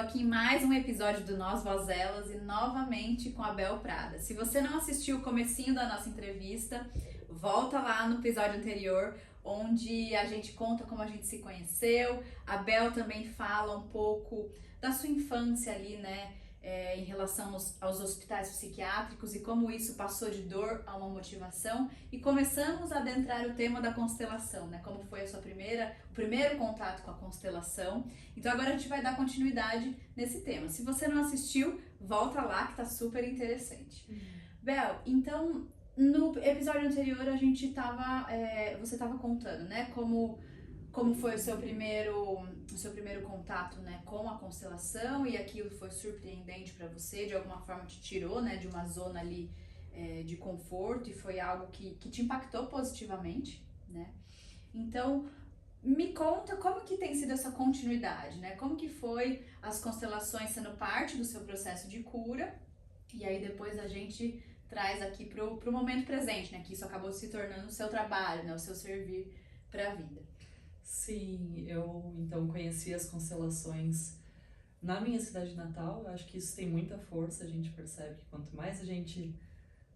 Aqui em mais um episódio do Nós Vozelas e novamente com a Bel Prada. Se você não assistiu o comecinho da nossa entrevista, volta lá no episódio anterior, onde a gente conta como a gente se conheceu. A Bel também fala um pouco da sua infância ali, né? Em relação aos hospitais psiquiátricos e como isso passou de dor a uma motivação. E começamos a adentrar o tema da constelação, né? Como foi o primeiro contato com a constelação. Então agora a gente vai dar continuidade nesse tema. Se você não assistiu, volta lá que tá super interessante. Bel, então no episódio anterior você tava contando, né, como foi o seu primeiro contato, né, com a constelação e aquilo foi surpreendente para você, de alguma forma te tirou, né, de uma zona ali de conforto e foi algo que te impactou positivamente, né? Então, me conta como que tem sido essa continuidade, né? Como que foi as constelações sendo parte do seu processo de cura e aí depois a gente traz aqui pro momento presente, né? Que isso acabou se tornando o seu trabalho, né? O seu servir para a vida. Sim, eu então conheci as constelações na minha cidade natal. Eu acho que isso tem muita força. A gente percebe que quanto mais a gente,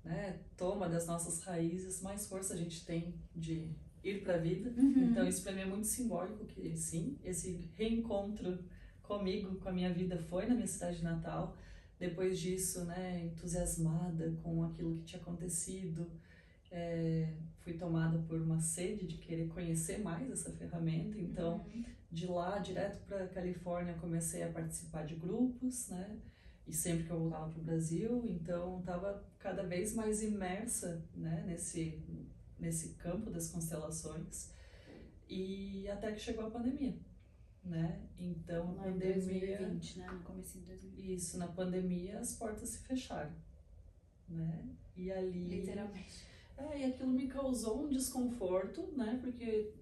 né, toma das nossas raízes, mais força a gente tem de ir para a vida. Então isso para mim é muito simbólico que sim, esse reencontro comigo, com a minha vida foi na minha cidade natal. Depois disso, né, entusiasmada com aquilo que tinha acontecido, fui tomada por uma sede de querer conhecer mais essa ferramenta. Então, de lá direto para Califórnia, comecei a participar de grupos, né? E sempre que eu voltava para o Brasil, então estava cada vez mais imersa, né, nesse campo das constelações. E até que chegou a pandemia, né? Então, a Lá em pandemia, 2020, né? No começo de 2020. isso, na pandemia as portas se fecharam, né? E ali Literalmente. e aquilo me causou um desconforto, né? Porque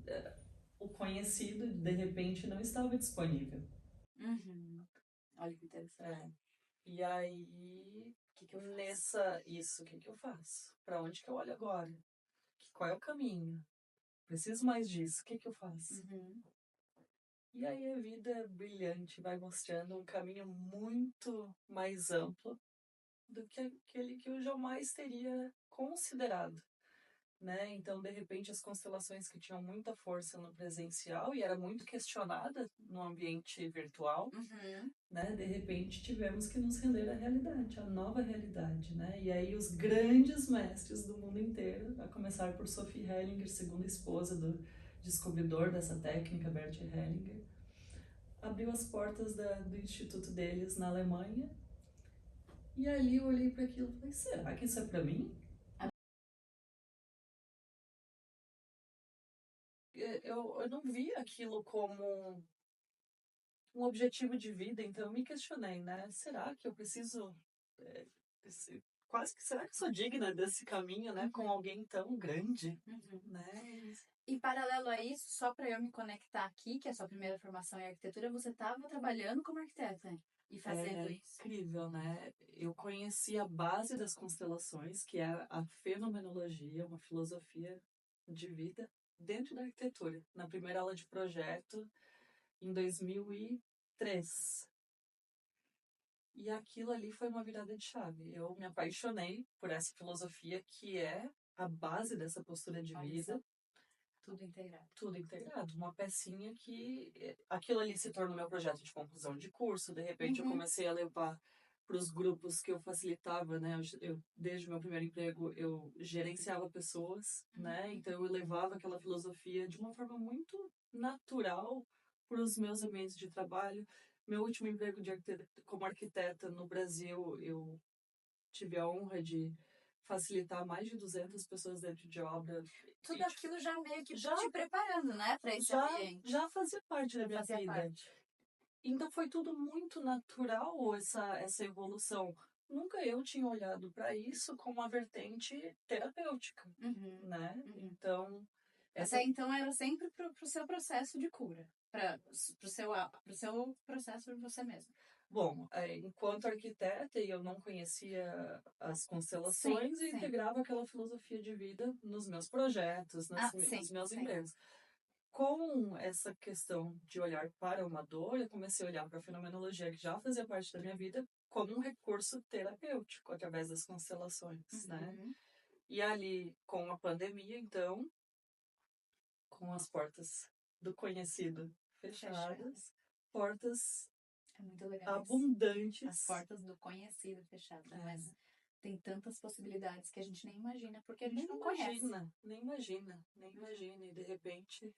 o conhecido, de repente, não estava disponível. Olha que interessante. É. E aí, o que que eu faço? Para onde que eu olho agora? Qual é o caminho? Preciso mais disso, o que que eu faço? E aí a vida brilhante vai mostrando um caminho muito mais amplo do que aquele que eu jamais teria considerado. Né? Então, de repente, as constelações que tinham muita força no presencial e era muito questionada no ambiente virtual, né? De repente, tivemos que nos render à realidade, à nova realidade, né? E aí os grandes mestres do mundo inteiro, a começar por Sophie Hellinger, segunda esposa do descobridor dessa técnica, Bert Hellinger, abriu as portas do instituto deles na Alemanha. E ali eu olhei para aquilo e falei, será que isso é para mim? Eu não vi aquilo como um objetivo de vida, então eu me questionei, né? Será que eu preciso, é, quase que, será que eu sou digna desse caminho, né? Com alguém tão grande, né? E paralelo a isso, só para eu me conectar aqui, que é a sua primeira formação em arquitetura, você estava trabalhando como arquiteta, né? E fazendo É isso. incrível, né? Eu conheci a base das constelações, que é a fenomenologia, uma filosofia de vida dentro da arquitetura, na primeira aula de projeto em 2003. E aquilo ali foi uma virada de chave. Eu me apaixonei por essa filosofia que é a base dessa postura de vida. Tudo integrado. Tudo integrado. Uma pecinha que aquilo ali se tornou meu projeto de conclusão de curso. De repente eu comecei a levar para os grupos que eu facilitava, né? Desde o meu primeiro emprego, eu gerenciava pessoas, né? Então eu levava aquela filosofia de uma forma muito natural para os meus ambientes de trabalho. Meu último emprego como arquiteta no Brasil, eu tive a honra de facilitar mais de 200 pessoas dentro de obra. Tudo E, tipo, aquilo já meio que já te preparando, né, para esse já ambiente. já fazia parte da Já minha fazia vida. parte. Então foi tudo muito natural essa evolução. Nunca eu tinha olhado para isso como uma vertente terapêutica, né? Então, Até essa então era sempre pro seu processo de cura, pro seu processo por você mesmo. bom, enquanto arquiteta e eu não conhecia as Sim, constelações, eu sim. integrava aquela filosofia de vida nos meus projetos, Ah, nos sim, meus sim. empregos. com essa questão de olhar para uma dor, eu comecei a olhar para a fenomenologia, que já fazia parte da minha vida, como um recurso terapêutico, através das constelações, né? E ali, com a pandemia, então, com as portas do conhecido fechadas, portas É muito legal isso. abundantes. As portas do conhecido fechadas, mas tem tantas possibilidades que a gente nem imagina, porque a gente não conhece. Nem imagina. E de repente,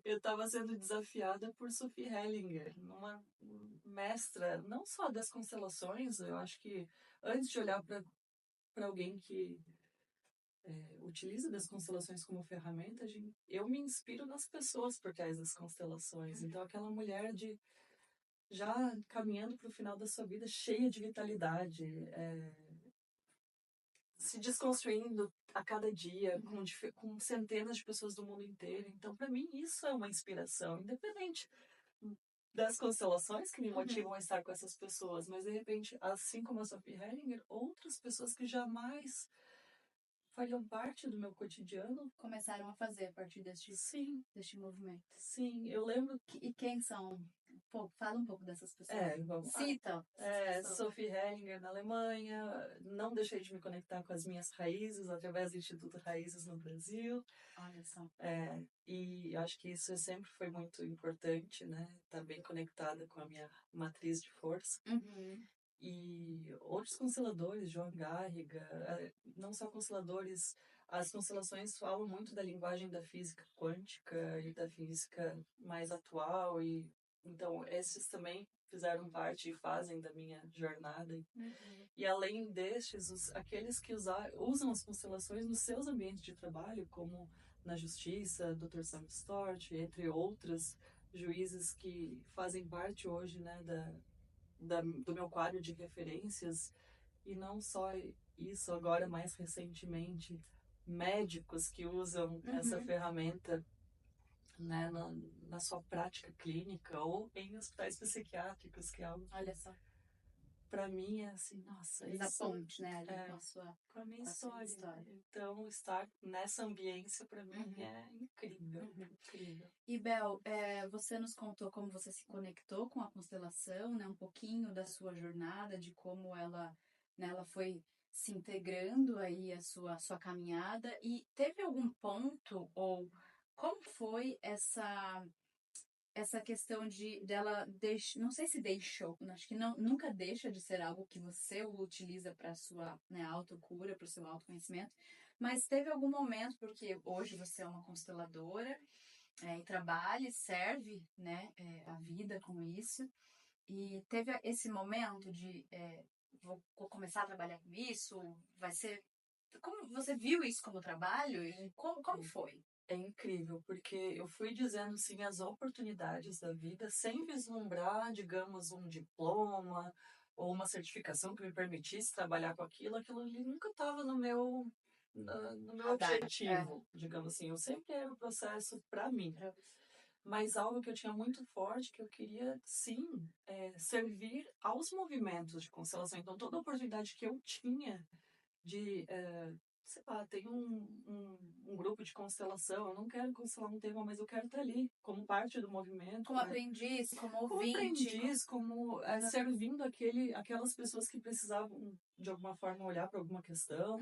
eu estava sendo desafiada por Sophie Hellinger, uma mestra, não só das constelações, eu acho que antes de olhar para alguém que utiliza das constelações como ferramenta, eu me inspiro nas pessoas por trás das constelações. Então, aquela mulher já caminhando para o final da sua vida cheia de vitalidade, se desconstruindo a cada dia, com centenas de pessoas do mundo inteiro. Então, para mim, isso é uma inspiração, independente das constelações que me motivam a estar com essas pessoas, mas, de repente, assim como a Sophie Hellinger, outras pessoas que jamais fariam parte do meu cotidiano começaram a fazer a partir deste movimento. Sim, eu lembro E quem são? Fala um pouco dessas pessoas. Vamos Cita. Sophie Hellinger na Alemanha, não deixei de me conectar com as minhas raízes através do Instituto Raízes no Brasil. Olha só. E acho que isso sempre foi muito importante, né? Estar bem conectada com a minha matriz de força. E outros consteladores, Joan Garriga, não só consteladores, as constelações falam muito da linguagem da física quântica e da física mais atual, e então esses também fizeram parte e fazem da minha jornada. E além destes, aqueles que usam as constelações nos seus ambientes de trabalho, como na justiça, Dr. Sam Storch, entre outros juízes que fazem parte hoje, né, do meu quadro de referências. E não só isso, agora mais recentemente, médicos que usam essa ferramenta, né, na sua prática clínica ou em hospitais psiquiátricos, que é algo que, olha só, para mim é assim, nossa, isso a ponte, né, ali com a minha história. Então, estar nessa ambiência para mim é incrível, incrível. E Bel, você nos contou como você se conectou com a constelação, né, um pouquinho da sua jornada, de como ela, né, ela foi se integrando aí a sua caminhada, e teve algum ponto, ou como foi essa questão dela não sei se deixou, acho que não, nunca deixa de ser algo que você utiliza para sua, né, autocura, para o seu autoconhecimento, mas teve algum momento, porque hoje você é uma consteladora, e trabalha e serve, né, a vida com isso, e teve esse momento de vou começar a trabalhar com isso, vai ser... Como você viu isso como trabalho e como foi? É incrível, porque eu fui dizendo sim às oportunidades da vida, sem vislumbrar, digamos, um diploma ou uma certificação que me permitisse trabalhar com aquilo. Aquilo ali nunca estava no meu objetivo, digamos assim. Eu sempre era o processo para mim. Mas algo que eu tinha muito forte, que eu queria, sim, servir aos movimentos de constelação. Então, toda oportunidade que eu tinha de... sei lá, tem um grupo de constelação, eu não quero constelar um tema, mas eu quero estar ali, como parte do movimento. Como aprendiz, como ouvinte. Como aprendiz, como servindo aquelas pessoas que precisavam, de alguma forma, olhar para alguma questão.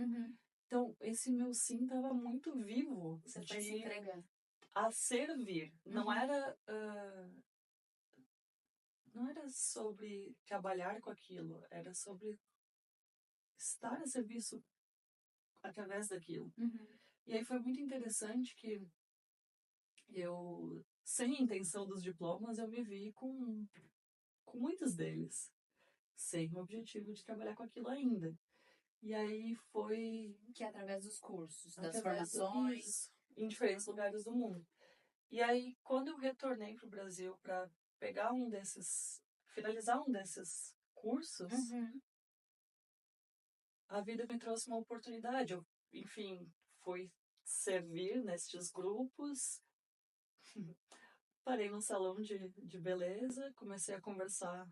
Então, esse meu sim estava muito vivo. Você foi se entregando. A servir. Não era... não era sobre trabalhar com aquilo, era sobre estar a serviço através daquilo. E aí foi muito interessante que eu, sem intenção dos diplomas, eu me vi com muitos deles, sem o objetivo de trabalhar com aquilo ainda. E aí foi... Que é através dos cursos, das formações. Em diferentes lugares do mundo. E aí, quando eu retornei para o Brasil para finalizar um desses cursos, a vida me trouxe uma oportunidade. Eu, enfim, fui servir nestes grupos, parei num salão de beleza, comecei a conversar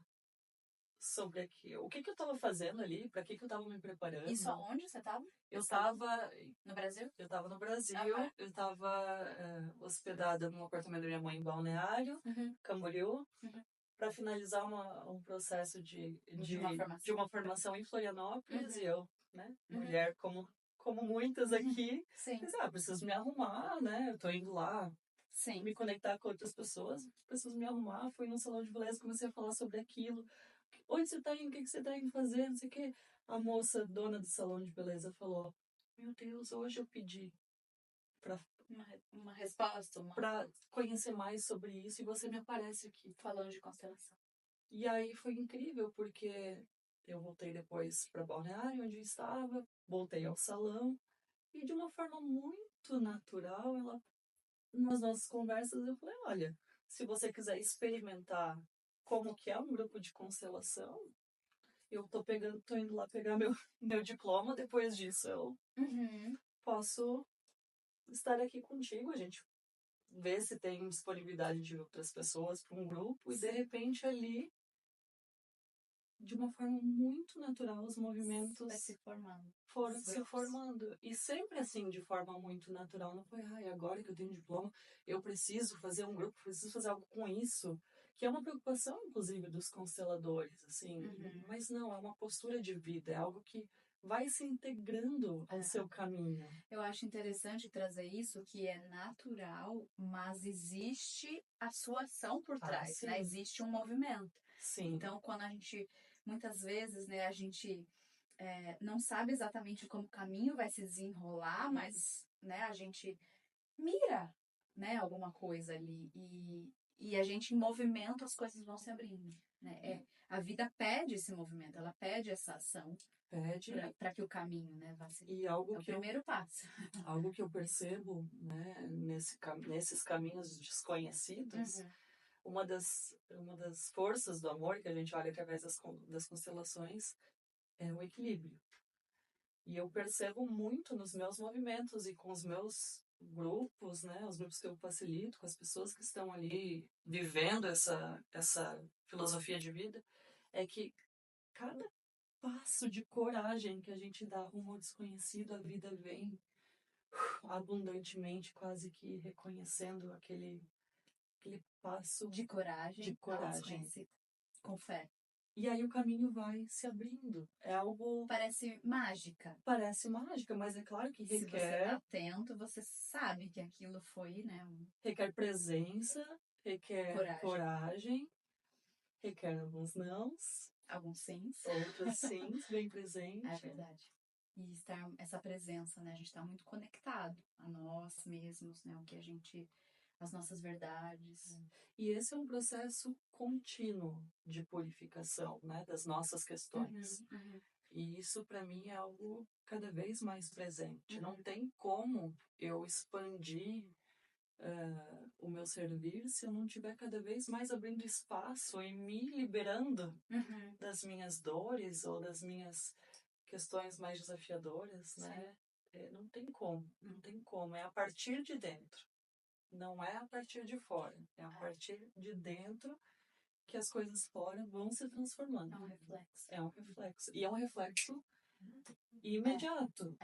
sobre o que eu estava fazendo ali, para que eu estava me preparando. Isso aonde você estava? Eu estava no Brasil? Eu estava no Brasil, Aham. eu estava hospedada num apartamento da minha mãe em Balneário, Camboriú, para finalizar um processo de uma formação em Florianópolis, e eu, né, mulher como muitas aqui, Sim. mas, preciso me arrumar, né, eu tô indo lá Sim. me conectar com outras pessoas, preciso me arrumar, fui num salão de beleza, comecei a falar sobre aquilo, onde você tá indo, o que você tá indo fazer, não sei o que, a moça, dona do salão de beleza, falou, meu Deus, hoje eu pedi pra uma resposta, para conhecer mais sobre isso, e você me aparece aqui. falando de constelação. E aí foi incrível, porque eu voltei depois para Balneário, onde eu estava, voltei ao salão, e de uma forma muito natural, nas nossas conversas, eu falei, olha, se você quiser experimentar como que é um grupo de constelação, eu tô indo lá pegar meu diploma, depois disso eu posso estar aqui contigo, a gente ver se tem disponibilidade de outras pessoas para um grupo, e de repente ali, de uma forma muito natural, os movimentos foram se formando. E sempre assim, de forma muito natural. Não foi, agora que eu tenho diploma, eu preciso fazer um grupo, preciso fazer algo com isso. Que é uma preocupação, inclusive, dos consteladores, assim. Mas não, é uma postura de vida, é algo que vai se integrando ao seu caminho. Eu acho interessante trazer isso, que é natural, mas existe a sua ação por trás, né? Existe um movimento. Sim. Então, quando a gente, muitas vezes, né, a gente não sabe exatamente como o caminho vai se desenrolar, mas, né, a gente mira, né, alguma coisa ali, e a gente em movimento, as coisas vão se abrindo, né? A vida pede esse movimento, ela pede essa ação. Para que o caminho, né, vá se... E algo é o primeiro passo. Algo que eu percebo, né, nesses caminhos desconhecidos, uma das forças do amor que a gente olha através das constelações é o equilíbrio. E eu percebo muito nos meus movimentos e com os meus grupos, né, os grupos que eu facilito, com as pessoas que estão ali vivendo essa filosofia de vida, é que cada passo de coragem que a gente dá rumo ao desconhecido, a vida vem abundantemente, quase que reconhecendo aquele passo de coragem, com fé. E aí o caminho vai se abrindo. É algo... Parece mágica. Parece mágica, mas é claro que requer... Se você tá atento, você sabe que aquilo foi, né? Requer presença, requer coragem, requer alguns nãos. Alguns sims. Outros sims, bem presentes. É verdade. E estar essa presença, né? A gente tá muito conectado a nós mesmos, né? O que a gente... as nossas verdades. E esse é um processo contínuo de purificação, né? Das nossas questões. E isso, para mim, é algo cada vez mais presente. Não tem como eu expandir o meu servir se eu não estiver cada vez mais abrindo espaço e me liberando das minhas dores ou das minhas questões mais desafiadoras, né? Não tem como, não tem como. É a partir de dentro. Não é a partir de fora. É a partir de dentro que as coisas fora vão se transformando. É um reflexo. É um reflexo. E é um reflexo imediato.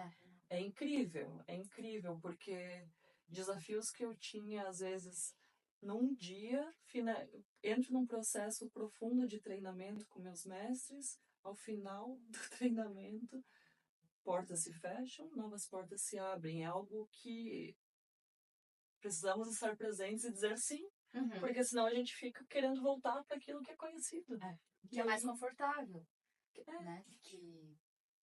É incrível, porque desafios que eu tinha, às vezes, num dia, entro num processo profundo de treinamento com meus mestres, ao final do treinamento, portas se fecham, novas portas se abrem. É algo que precisamos estar presentes e dizer sim, porque senão a gente fica querendo voltar para aquilo que é conhecido. Que é mais confortável, né?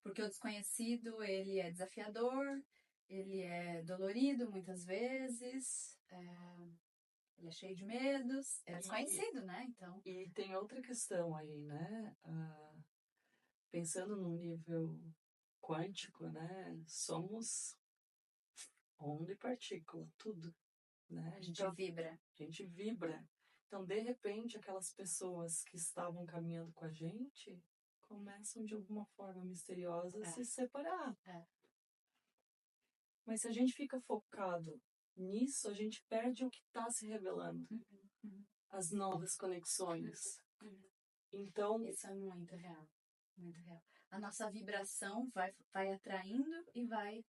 Porque o desconhecido, ele é desafiador, ele é dolorido muitas vezes, ele é cheio de medos, é desconhecido, né? Então... E tem outra questão aí, né? Pensando num nível quântico, né? Somos onda e partícula, tudo, né? A gente vibra. A gente vibra. Então, de repente, aquelas pessoas que estavam caminhando com a gente começam, de alguma forma misteriosa, a se separar. Mas se a gente fica focado nisso, a gente perde o que está se revelando. As novas conexões. Então, Isso é muito real, muito real. A nossa vibração vai atraindo e vai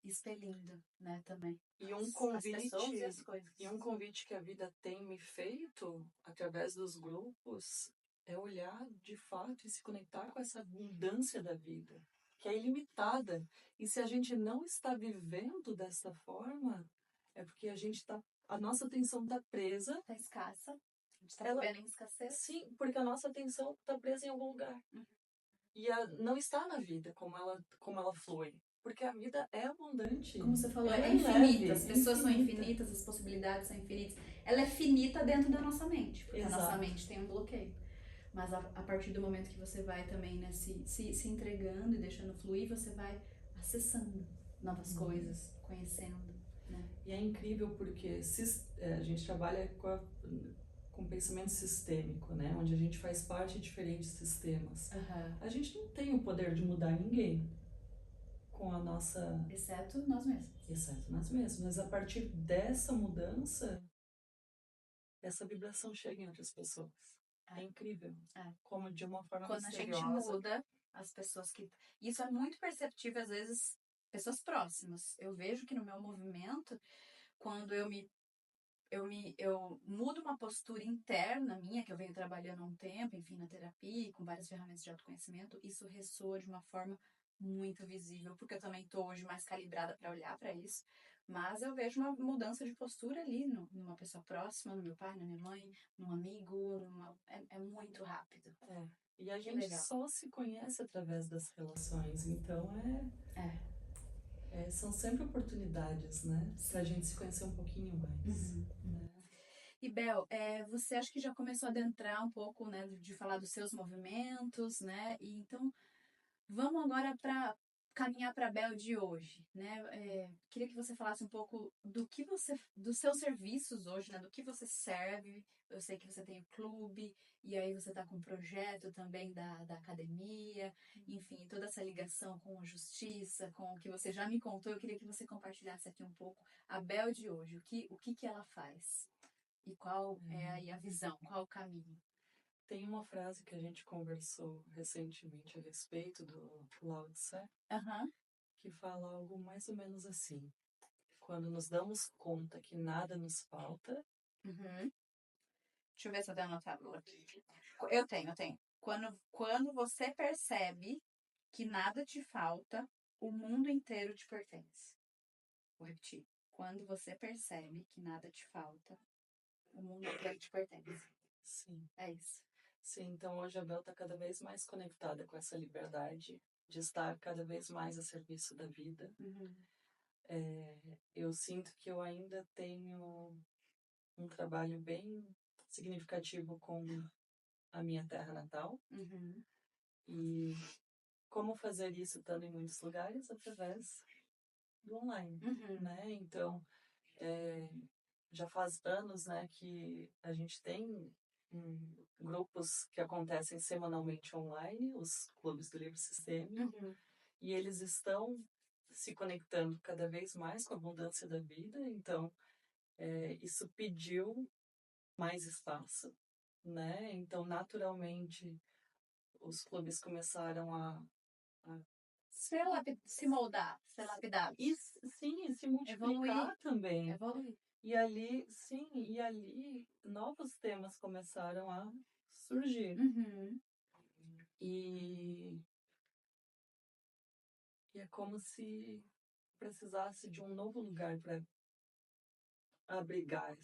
expelindo, né, também. e um As pessoas e as convite, coisas. e um convite que a vida tem me feito através dos grupos é olhar de fato e se conectar com essa abundância da vida, que é ilimitada. E se a gente não está vivendo dessa forma, é porque a nossa atenção está presa. Tá escassa. A gente tá Ela, vivendo em escassez. sim, porque a nossa atenção está presa em algum lugar. Uhum. E não está na vida como ela flui. Porque a vida é abundante. Como você falou, ela é infinita. leve, As pessoas são infinitas, as possibilidades são infinitas. Ela é finita dentro da nossa mente, porque a nossa Exato. mente tem um bloqueio. Mas a partir do momento que você vai também, né, se entregando e deixando fluir, você vai acessando novas coisas, conhecendo, né? E é incrível porque a gente trabalha com pensamento sistêmico, né? Onde a gente faz parte de diferentes sistemas. A gente não tem o poder de mudar ninguém com a nossa... Exceto nós mesmos. Exceto nós mesmos. Mas a partir dessa mudança, essa vibração chega em outras pessoas. É incrível. Como de uma forma Quando misteriosa. a gente muda, as pessoas que... Isso é muito perceptível, às vezes, pessoas próximas. Eu vejo que no meu movimento, quando eu mudo uma postura interna minha, que eu venho trabalhando há um tempo, enfim, na terapia, com várias ferramentas de autoconhecimento, isso ressoa de uma forma muito visível, porque eu também estou hoje mais calibrada para olhar para isso. Mas eu vejo uma mudança de postura ali, numa pessoa próxima, no meu pai, na minha mãe, num amigo, é muito rápido. E a gente só se conhece através das relações, então são sempre oportunidades, né? Pra gente se conhecer um pouquinho mais. Né? E Bel, você acha que já começou a adentrar um pouco, né, de falar dos seus movimentos, né? E então vamos agora para caminhar para a Bel de hoje, né? Queria que você falasse um pouco dos seus serviços hoje, né? Do que você serve. Eu sei que você tem o clube, e aí você está com um projeto também da academia, enfim, toda essa ligação com a justiça, com o que você já me contou. Eu queria que você compartilhasse aqui um pouco a Bel de hoje, o que ela faz e qual é aí a visão, qual o caminho. Tem uma frase que a gente conversou recentemente a respeito do Lao Tse, que fala algo mais ou menos assim. Quando nos damos conta que nada nos falta... Deixa eu ver se eu tenho anotado aqui. Eu tenho. Quando você percebe que nada te falta, o mundo inteiro te pertence. Vou repetir. Quando você percebe que nada te falta, o mundo inteiro te pertence. Sim. É isso. Sim, então hoje a Bel está cada vez mais conectada com essa liberdade de estar cada vez mais a serviço da vida. Eu sinto que eu ainda tenho um trabalho bem significativo com a minha terra natal. E como fazer isso estando em muitos lugares? Através do online, né? Então, já faz anos, né, que a gente tem grupos que acontecem semanalmente online, os clubes do livro sistêmico, e eles estão se conectando cada vez mais com a abundância da vida. Então, isso pediu mais espaço, né? Então, naturalmente, os clubes começaram a se moldar, ser lapidado. E se multiplicar também. Evoluir. E ali novos temas começaram a surgir. E é como se precisasse de um novo lugar para abrigar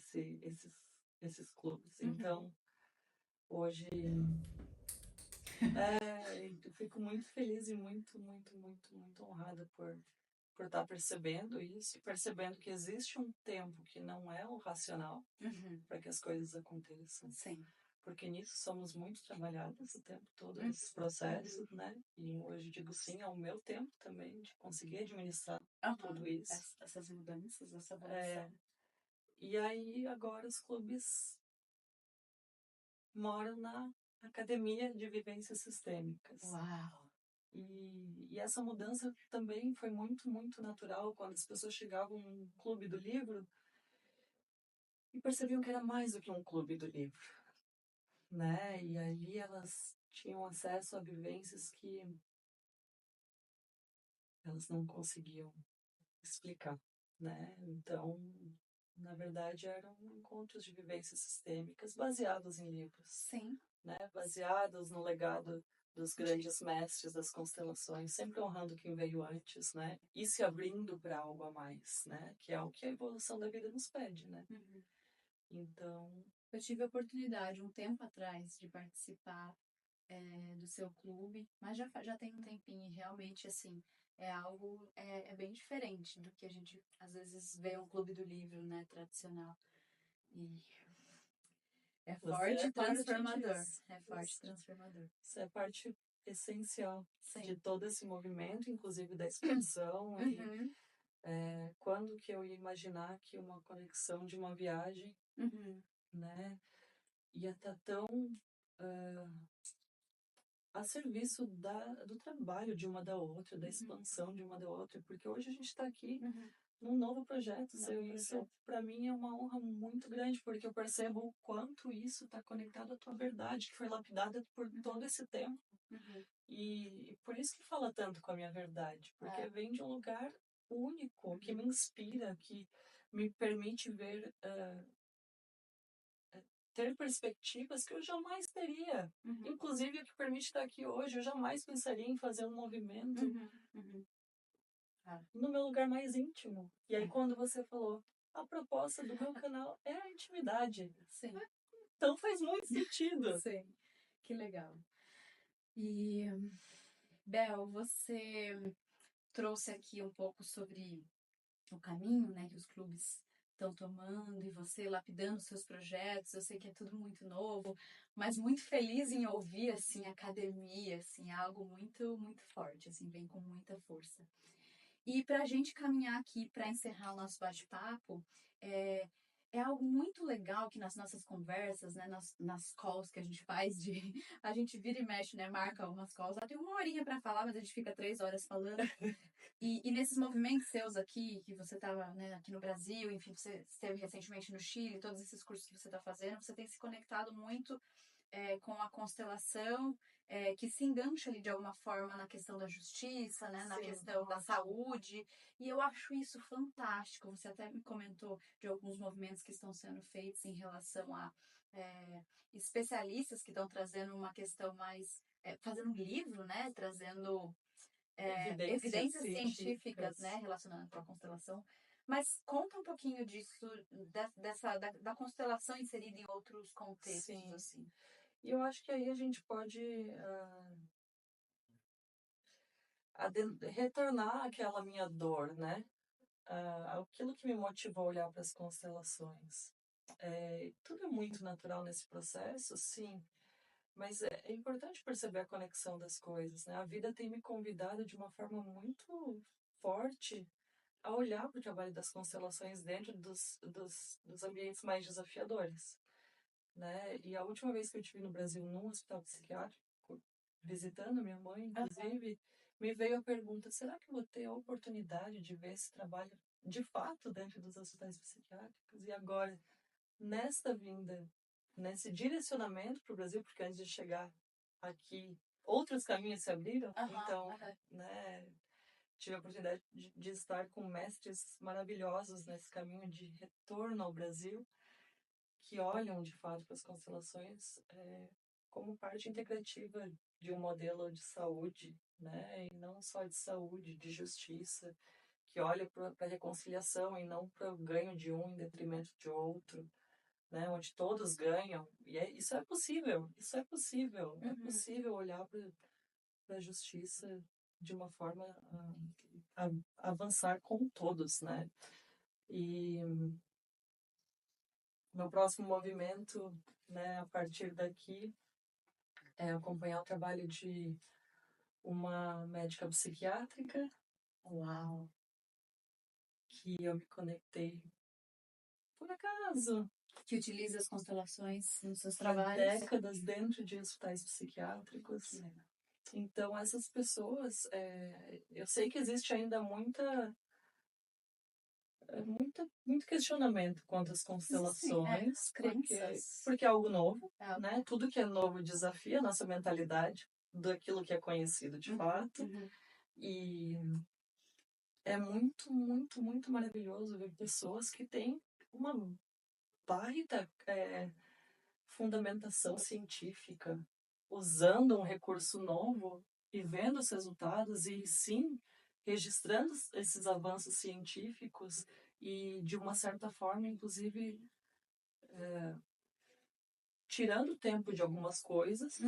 esses clubes. Então, hoje eu fico muito feliz e muito, muito, muito, muito honrada por estar percebendo isso, percebendo que existe um tempo que não é o racional para que as coisas aconteçam. Sim. Porque nisso somos muito trabalhadas o tempo todo, nesses processos, né? E hoje digo sim ao meu tempo também, de conseguir administrar tudo isso. Essas mudanças, essa evolução. E aí agora os clubes moram na Academia de Vivências Sistêmicas. Uau! E essa mudança também foi muito, muito natural quando as pessoas chegavam no clube do livro e percebiam que era mais do que um clube do livro, né? E ali elas tinham acesso a vivências que elas não conseguiam explicar, né? Então, na verdade, eram encontros de vivências sistêmicas baseados em livros, Sim. né? Baseados no legado dos grandes mestres das constelações, sempre honrando quem veio antes, né? E se abrindo para algo a mais, né? Que é o que a evolução da vida nos pede, né? Uhum. Então, eu tive a oportunidade um tempo atrás de participar do seu clube, mas já tem um tempinho e realmente, assim, é algo bem diferente do que a gente às vezes vê um clube do livro, né, tradicional. E é forte e transformador. É forte e transformador. Isso é parte essencial Sim. de todo esse movimento, inclusive da expansão. Uhum. Quando que eu ia imaginar que uma conexão de uma viagem, né, ia estar tão a serviço do trabalho de uma da outra, da expansão de uma da outra, porque hoje a gente está aqui num novo projeto. Isso, para mim, é uma honra muito grande, porque eu percebo o quanto isso está conectado à tua verdade, que foi lapidada por todo esse tempo. E por isso que fala tanto com a minha verdade, porque vem de um lugar único, que me inspira, que me permite ver, ter perspectivas que eu jamais teria. Inclusive, o que permite estar aqui hoje, eu jamais pensaria em fazer um movimento no meu lugar mais íntimo. E aí, quando você falou, a proposta do meu canal é a intimidade. Sim. Então faz muito sentido. Sim, que legal. E, Bel, você trouxe aqui um pouco sobre o caminho, né, que os clubes estão tomando e você lapidando seus projetos. Eu sei que é tudo muito novo, mas muito feliz em ouvir, assim, academia, assim, algo muito, muito forte, assim, vem com muita força. E para a gente caminhar aqui para encerrar o nosso bate-papo, é algo muito legal que nas nossas conversas, né, nas calls que a gente faz, a gente vira e mexe, né, marca umas calls, tem uma horinha para falar, mas a gente fica 3 horas falando. E nesses movimentos seus aqui, que você estava, né, aqui no Brasil, enfim, você esteve recentemente no Chile, todos esses cursos que você está fazendo, você tem se conectado muito com a constelação, que se engancha ali de alguma forma na questão da justiça, né, na questão da saúde, e eu acho isso fantástico. Você até me comentou de alguns movimentos que estão sendo feitos em relação a especialistas que estão trazendo uma questão mais, fazendo um livro, né, trazendo evidências científicas, né, relacionadas com a constelação. Mas conta um pouquinho disso, da constelação inserida em outros contextos, assim. E eu acho que aí a gente pode retornar àquela minha dor, né? Aquilo que me motivou a olhar para as constelações. Tudo é muito natural nesse processo, sim, mas é importante perceber a conexão das coisas, né? A vida tem me convidado de uma forma muito forte a olhar para o trabalho das constelações dentro dos ambientes mais desafiadores, né? E a última vez que eu estive no Brasil num hospital psiquiátrico, visitando minha mãe, inclusive, me veio a pergunta: será que eu vou ter a oportunidade de ver esse trabalho de fato dentro dos hospitais psiquiátricos? E agora, nesta vinda, nesse direcionamento para o Brasil, porque antes de chegar aqui, outros caminhos se abriram, então, né, tive a oportunidade de estar com mestres maravilhosos nesse caminho de retorno ao Brasil, que olham de fato para as constelações como parte integrativa de um modelo de saúde, né? E não só de saúde, de justiça, que olha para a reconciliação e não para o ganho de um em detrimento de outro, né? Onde todos ganham. E isso é possível, isso é possível. É possível olhar para a justiça de uma forma a avançar com todos, né? E meu próximo movimento, né, a partir daqui, é acompanhar o trabalho de uma médica psiquiátrica. Uau! Que eu me conectei por acaso. Que utiliza as constelações nos seus Há trabalhos. décadas dentro de hospitais psiquiátricos. Então, essas pessoas, eu sei que existe ainda muita muito questionamento quanto às constelações, As crenças. porque é algo novo, É. né? Tudo que é novo desafia a nossa mentalidade daquilo que é conhecido de fato. E é muito, muito, muito maravilhoso ver pessoas que têm uma baita fundamentação científica, usando um recurso novo e vendo os resultados e, sim, registrando esses avanços científicos e, de uma certa forma, inclusive, tirando tempo de algumas coisas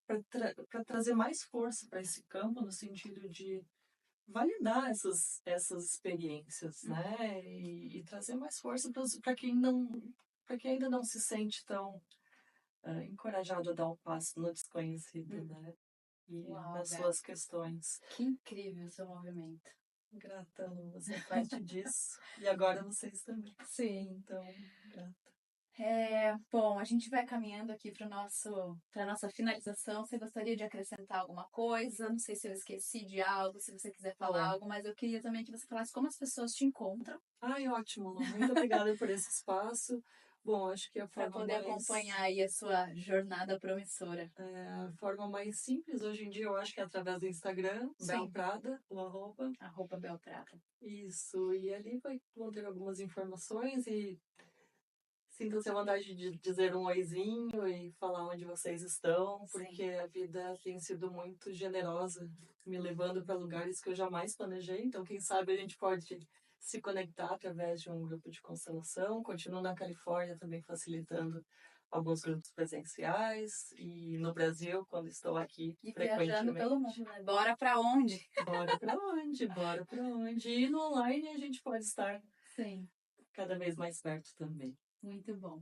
para trazer mais força para esse campo, no sentido de validar essas experiências, né? E trazer mais força para quem ainda não se sente tão encorajado a dar um passo no desconhecido, né? E nas suas questões. Que incrível o seu movimento. Grata, Lu, você é parte disso. E agora vocês também. Sim. Então, grata. Bom, a gente vai caminhando aqui para a nossa finalização. Você gostaria de acrescentar alguma coisa? Não sei se eu esqueci de algo, se você quiser falar algo, mas eu queria também que você falasse como as pessoas te encontram. Ai, ótimo, Lu. Muito obrigada por esse espaço. Bom, acho que a forma para poder acompanhar aí a sua jornada promissora. A forma mais simples hoje em dia, eu acho que é através do Instagram, Bel Prada, o @ Bel Prada. Isso, e ali vão ter algumas informações e sintam-se à vontade de dizer um oizinho e falar onde vocês estão, porque a vida tem sido muito generosa, me levando para lugares que eu jamais planejei, então quem sabe a gente pode se conectar através de um grupo de constelação. Continuo na Califórnia também facilitando alguns grupos presenciais e no Brasil, quando estou aqui e frequentemente. Viajando pelo mundo, né? Bora pra onde? Bora pra onde? Bora pra onde? E no online a gente pode estar cada vez mais perto também. Muito bom.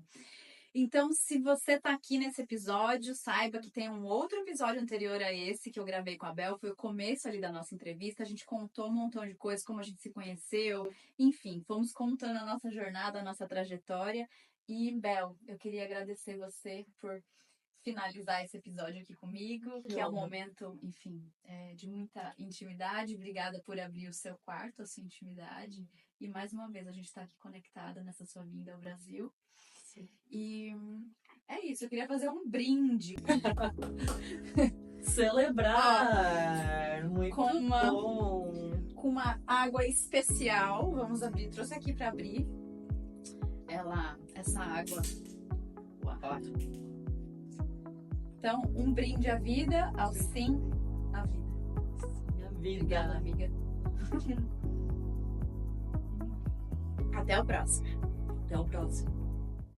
Então, se você tá aqui nesse episódio, saiba que tem um outro episódio anterior a esse que eu gravei com a Bel, foi o começo ali da nossa entrevista, a gente contou um montão de coisas, como a gente se conheceu, enfim, fomos contando a nossa jornada, a nossa trajetória. E, Bel, eu queria agradecer você por finalizar esse episódio aqui comigo, que é um momento, enfim, de muita intimidade. Obrigada por abrir o seu quarto, a sua intimidade. E mais uma vez a gente está aqui conectada nessa sua vinda ao Brasil. Sim. E é isso, eu queria fazer um brinde. Celebrar! Muito bom! Com uma água especial. Vamos abrir, trouxe aqui para abrir. Essa água. Então, um brinde à vida, ao sim à vida. Sim, à vida. Obrigada, amiga. Até o próximo. Até o próximo.